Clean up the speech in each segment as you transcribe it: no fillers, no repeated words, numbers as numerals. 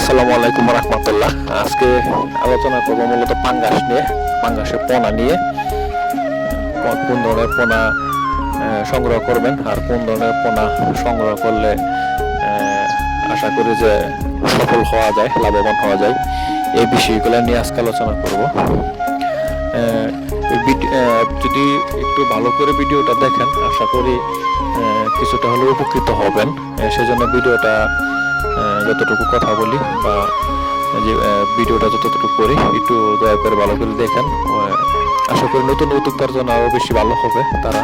আসসালামু আলাইকুম রহমতুল্লাহ। আজকে আলোচনা করবো মূলত পাঙ্গাস নিয়ে, পাঙ্গাসের পোনা নিয়ে। কোন ধরনের পোনা সংগ্রহ করবেন আর কোন ধরনের পোনা সংগ্রহ করলে আশা করি যে সফল হওয়া যায়, লাভবান হওয়া যায়, এই বিষয়গুলো নিয়ে আজকে আলোচনা করব। যদি একটু ভালো করে ভিডিওটা দেখেন আশা করি কিছুটা হলেও উপকৃত হবেন। সেজন্য ভিডিওটা যতটুকু কথা বলি বা যে ভিডিওটা যতটুকু করি একটু দয়া করে ভালো করে দেখেন। আশা করি নতুন উদ্যোক্তার জন্য আরও বেশি ভালো হবে। তারা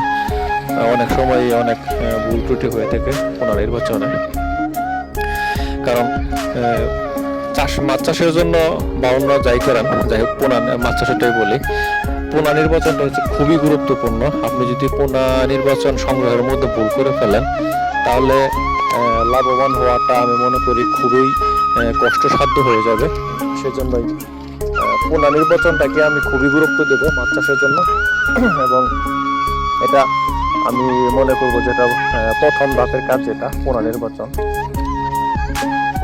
অনেক সময় অনেক ভুল ত্রুটি হয়ে থাকে পুনর্নির্বাচনে, কারণ মাছ চাষের জন্য বা অন্য যাই করেন, যাই হোক মাছ চাষেরটাই বলি, পোনা নির্বাচনটা হচ্ছে খুবই গুরুত্বপূর্ণ। আপনি যদি পোনা নির্বাচন সংগ্রহের মধ্যে ভুল করে ফেলেন তাহলে লাভবান হওয়াটা আমি মনে করি খুবই কষ্টসাধ্য হয়ে যাবে। সেজন্যই পোনা নির্বাচনটাকে আমি খুবই গুরুত্ব দেব মাছ চাষের জন্য, এবং এটা আমি মনে করব যেটা প্রথম ধাপের কাজ, যেটা পোনা নির্বাচন।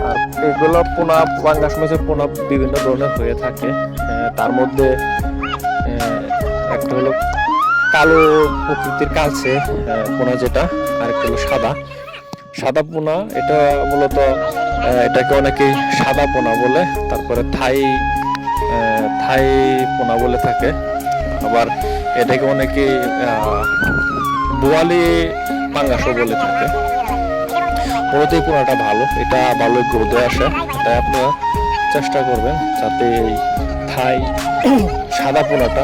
আর এগুলো পোনা, পাঙ্গাস মাছের পোনা বিভিন্ন ধরনের হয়ে থাকে। তার মধ্যে একটা হলো কালো প্রকৃতির কালচে পোনা যেটা, আর একটা হলো সাদা পোনা। এটা মূলত এটাকে অনেকেই সাদা পোনা বলে, তারপরে থাই পোনা বলে থাকে। আবার এটাকে অনেকেই বোয়ালি পাঙ্গাসও বলে থাকে। মূলত এই পোনাটা ভালো, এটা ভালো গ্রোথে আসে। তাই আপনারা চেষ্টা করবেন যাতে এই থাই সাদা পোনাটা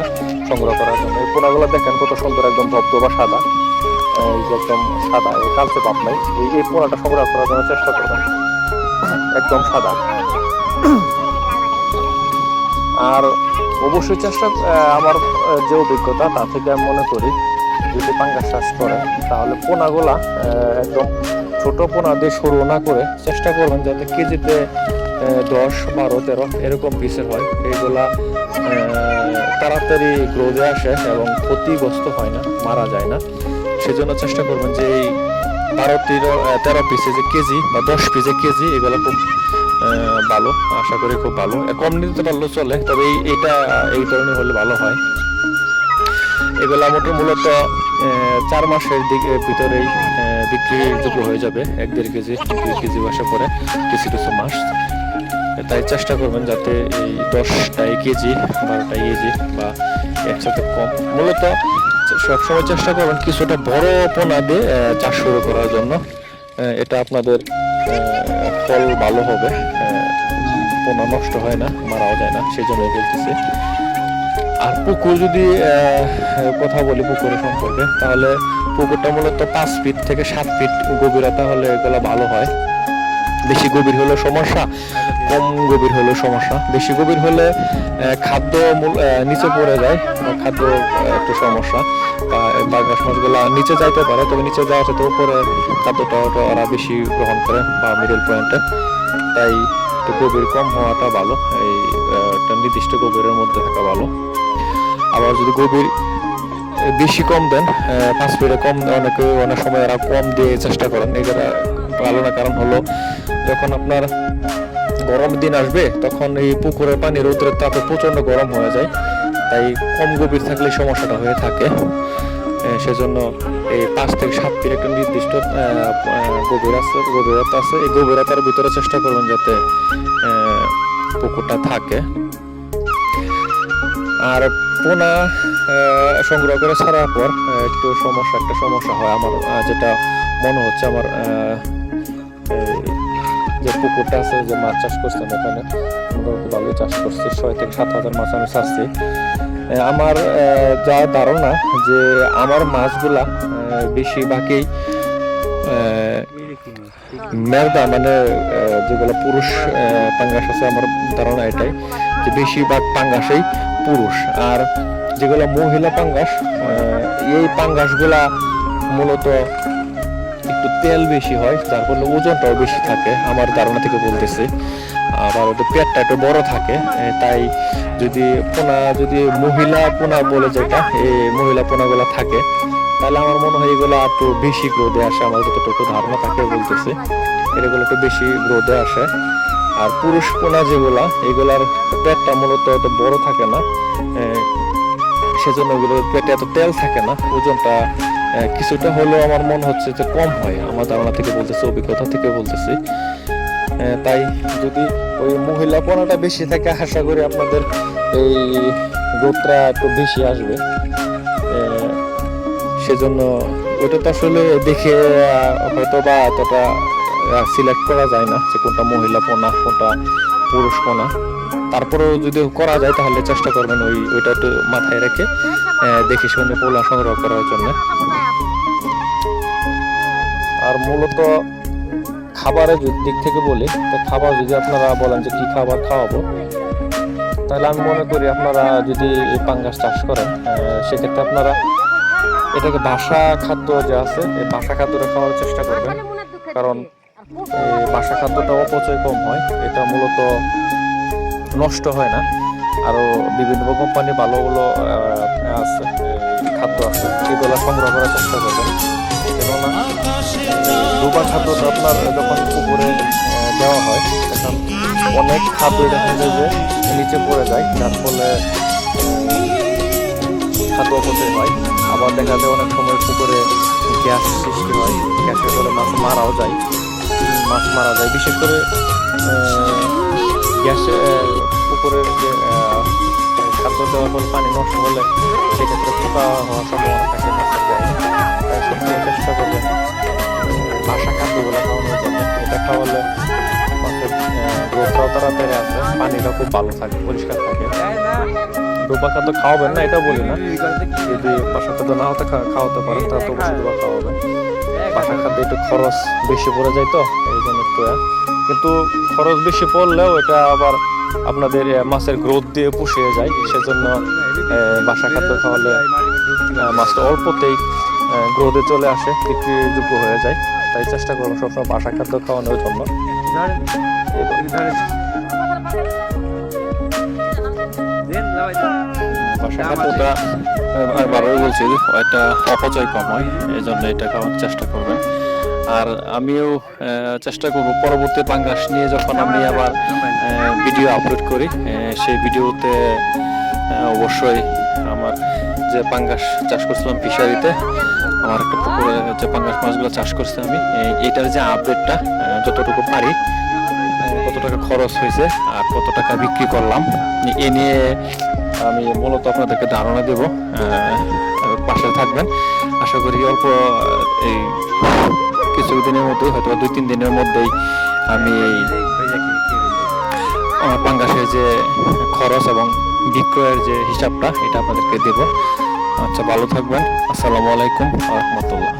সংগ্রহ করার জন্য। এই পোনাগুলো দেখেন কত সুন্দর, একদম ধবধবা সাদা, একদম সাদা, কালচে ভাব নাই। এই পোনাটা সংগ্রহ করার জন্য চেষ্টা করবেন একদম সাদা। আর অবশ্যই চেষ্টা, আমার যে অভিজ্ঞতা তা থেকে আমি মনে করি যদি পাঙ্গাস চাষ করেন তাহলে পোনাগুলা একদম ছোট পোনা দিয়ে শুরু না করে চেষ্টা করবেন যাতে কেজিতে 10, 12, 13 এরকম পিসের হয়। এইগুলা তাড়াতাড়ি গ্রোথে আসে এবং ক্ষতিগ্রস্ত হয় না, মারা যায় না। সেজন্য চেষ্টা করবেন যে এই 12-13 পিসে যে কেজি বা 10 পিসে কেজি, এগুলো খুব ভালো, আশা করি খুব ভালো। কম নিতে পারলেও চলে, তবে এইটা এই ধরনের হলে ভালো হয়। এগুলা মূলত 4 মাসের ভিতরেই বিক্রিযোগ্য হয়ে যাবে। 1-1.5 কেজি 2 কেজি বয়সে পরে কিছু মাস। তাই চেষ্টা করবেন যাতে এই 10টাই কেজি 12টাই কেজি বা একসাথে কম। মূলত সবসময় চেষ্টা করবেন কিছুটা বড় পোনা দিয়ে চাষ শুরু করার জন্য। এটা আপনাদের ফল ভালো হবে, পোনা নষ্ট হয় না, মারাও যায় না, সেই জন্যই বলতেছি। আর পুকুর যদি কথা বলি পুকুরের সম্পর্কে, তাহলে পুকুরটা মূলত 5 ফিট থেকে 7 ফিট গভীরতা হলে এগুলো ভালো হয়। বেশি গভীর হলে সমস্যা, কম গভীর হলে সমস্যা। বেশি গভীর হলে খাদ্য নিচে পড়ে যায়, খাদ্য একটু সমস্যা। পাঙ্গাস মাছগুলা নিচে যাইতে পারে, তবে নিচে যাওয়ার সাথে উপরে খাদ্যটা ওরা বেশি গ্রহণ করে বা মিডল পয়েন্টে। তাই একটু গভীর কম হওয়াটা ভালো, এই একটা নির্দিষ্ট গভীরের মধ্যে থাকা ভালো। আবার যদি গভীর বেশি কম দেন, 5 ফিটে কম, অনেক সময় এরা কম দিয়ে চেষ্টা করেন, এগুলা ভালো না। কারণ হলো যখন আপনার গরম দিন আসবে তখন এই পুকুরের পানি রৌদ্রের তাপে প্রচন্ড গরম হয়ে যায়। তাই কম গভীর থাকলে সমস্যাটা হয়ে থাকে। সেজন্য এই 5 থেকে 7 ফিট একটা নির্দিষ্ট গভীরতা আছে। এই গভীরতার ভিতরে চেষ্টা করবেন যাতে পুকুরটা থাকে। আর পোনা সংগ্রহ করে ছাড়ার পর একটা সমস্যা হয় আমার, যেটা মনে হচ্ছে আমার যে পুকুরটা আছে, যে মাছ চাষ করছেন, এখানে মোটামুটি ভালোই চাষ করছি, 6 থেকে 7 হাজার মাছ আমি চাষছি। আমার যা ধারণা যে আমার মাছগুলা বেশিরভাগই মেরদা, মানে যেগুলো পুরুষ পাঙ্গাস আছে, আমার ধারণা এটাই যে বেশিরভাগ পাঙ্গাসেই পুরুষ। আর যেগুলো মহিলা পাঙ্গাস, এই পাঙ্গাসগুলা মূলত একটু তেল বেশি হয়, যার ফলে ওজনটাও বেশি থাকে আমার ধারণা থেকে বলতেছি। আবার ওদের পেটটা একটু বড় থাকে। তাই যদি মহিলা পোনা বলে যেটা, এই মহিলা পোনাগুলা থাকে, তাহলে আমার মনে হয় এগুলো একটু বেশি গ্রোথে আসে। আমার যতটুকু ধারণা থাকে বলতেছি, এগুলো একটু বেশি গ্রোথে আসে। আর পুরুষ পোনা যেগুলা এগুলার পেটটা মূলত এত বড় থাকে না, সেজন্য এগুলোর পেটে এত তেল থাকে না, ওজনটা কিছুটা হলেও আমার মনে হচ্ছে যে কম হয়, আমার ধারণা থেকে বলতেছি, অভিজ্ঞতা থেকে বলতেছি। তাই যদি ওই মহিলা পোনাটা বেশি থাকে আশা করি আপনাদের এই গ্রোথটা একটু বেশি আসবে। সেজন্য ওটা তো আসলে দেখে হয়তো বা এতটা সিলেক্ট করা যায় না যে কোনটা মহিলা পোনা কোনটা পুরুষ পোনা। তারপরেও যদি করা যায় তাহলে চেষ্টা করবেন ওইটা একটু মাথায় রেখে দেখে শুনে পোনা সংগ্রহ করার জন্য। আর মূলত খাবারের দিক থেকে বলি, তো খাবার যদি আপনারা বলেন যে কি খাবার খাওয়াবো, তাহলে আমি মনে করি আপনারা যদি এই পাঙ্গাস চাষ করেন সেক্ষেত্রে আপনারা এটাকে বাসা খাদ্য যে আছে এই বাসা খাদ্যটা খাওয়ার চেষ্টা করবেন, কারণ এই বাসা খাদ্যটা অপচয় কম হয়, এটা মূলত নষ্ট হয় না। আরও বিভিন্ন কোম্পানি ভালোগুলো আছে খাদ্য আছে, এগুলো সংগ্রহ করার চেষ্টা করবেন। কেননা ডোবা খাদ্যটা আপনার যখন পুকুরে দেওয়া হয় তখন অনেক খাদ্য দেখা যায় যে নিচে পড়ে যায়, যার ফলে খাদ্য অপচয় হয়। আবার দেখা যায় অনেক সময় পুকুরে গ্যাস সৃষ্টি হয়, গ্যাসের ফলে মাছ মারা যায়। বিশেষ করে গ্যাসে পুকুরের যে খাদ্য দেওয়ার ফলে পানি নষ্ট হলে সেক্ষেত্রে পোকা হওয়ার সম্ভাবনা থাকে মাছের গায়ে। তাই সবসময় চেষ্টা করবেন বাসা খাদ্যগুলো খাওয়ানোর জন্য। এটা খাওয়ালে মাছের গ্রোথটাও তাড়াতাড়ি আসে, পানিটা খুব ভালো থাকে, পরিষ্কার থাকে। ডোবা খাদ্য খাওয়াবেন না এটা বলি না, যদি বাসা খাদ্য না হতে খাওয়াতে পারেন তাহলে তো অবশ্যই ডোবা খাওয়াবেন। বাসা খাদ্য একটু খরচ বেশি পড়ে যায়, তো এই জন্য একটু কিন্তু খরচ বেশি পড়লেও এটা আবার আপনাদের মাছের গ্রোথ দিয়ে পুষিয়ে যায়। সেজন্য বাসা খাদ্য খাওয়ালে মাছটা অল্পতেই গ্রোথে চলে আসে, বিক্রিযোগ্য হয়ে যায়। তাই চেষ্টা করবো সবসময় বাসা খাদ্য খাওয়ানোর জন্য। বাসা খাদ্যটা বারবার বলছি এটা অপচয় কম হয়, এই জন্য এটা খাওয়ার চেষ্টা করবেন। আর আমিও চেষ্টা করব পরবর্তী পাঙ্গাস নিয়ে যখন আমি আবার ভিডিও আপলোড করি সেই ভিডিওতে অবশ্যই আমার যে পাঙ্গাস চাষ করছিলাম ফিশারিতে, আমার একটা পুকুরে যে পাঙ্গাস মাছগুলো চাষ করছি আমি, এইটার যে আপডেটটা যতটুকু পারি, কত টাকা খরচ হয়েছে আর কত টাকা বিক্রি করলাম এ নিয়ে আমি মূলত আপনাদেরকে ধারণা দেব। পাশে থাকবেন, আশা করি অল্প এই কিছুদিনের মধ্যেই, হয়তো 2-3 দিনের মধ্যেই আমি আমার পাঙ্গাসের যে খরচ এবং বিক্রয়ের যে হিসাবটা এটা আপনাদেরকে দেব। আচ্ছা, ভালো থাকবেন। আসসালামু আলাইকুম ওয়া রাহমাতুল্লাহ।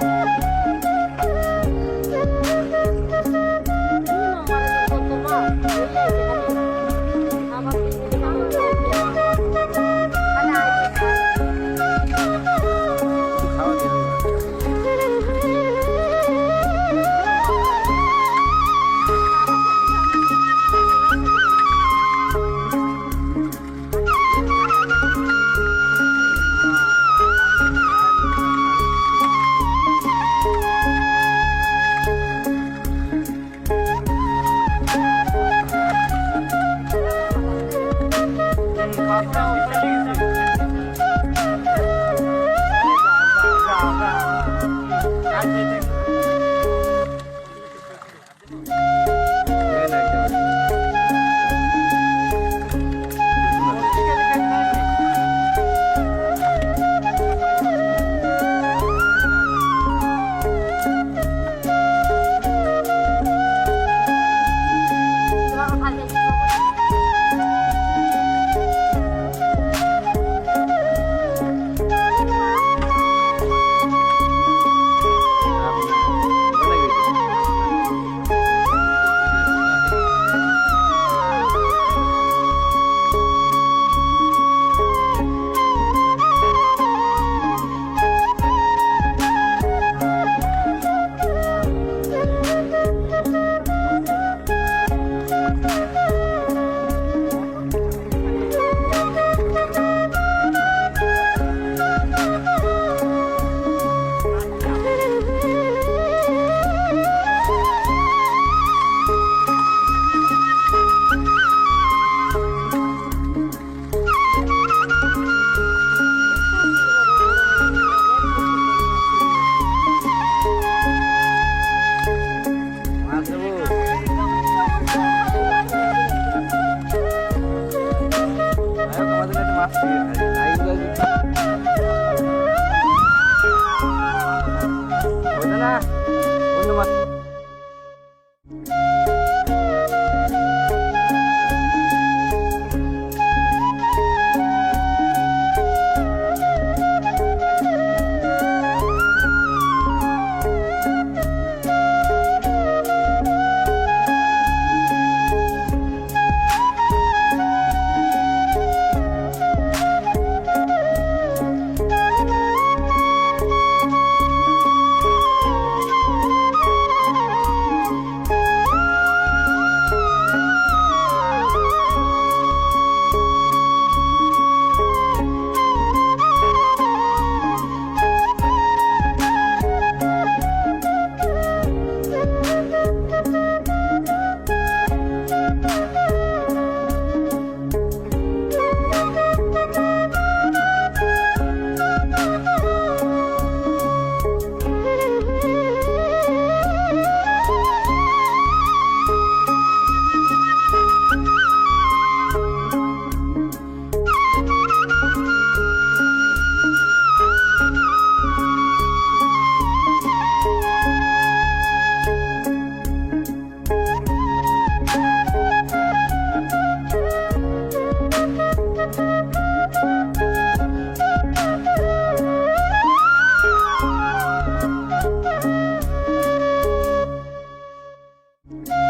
ধন্যবাদ।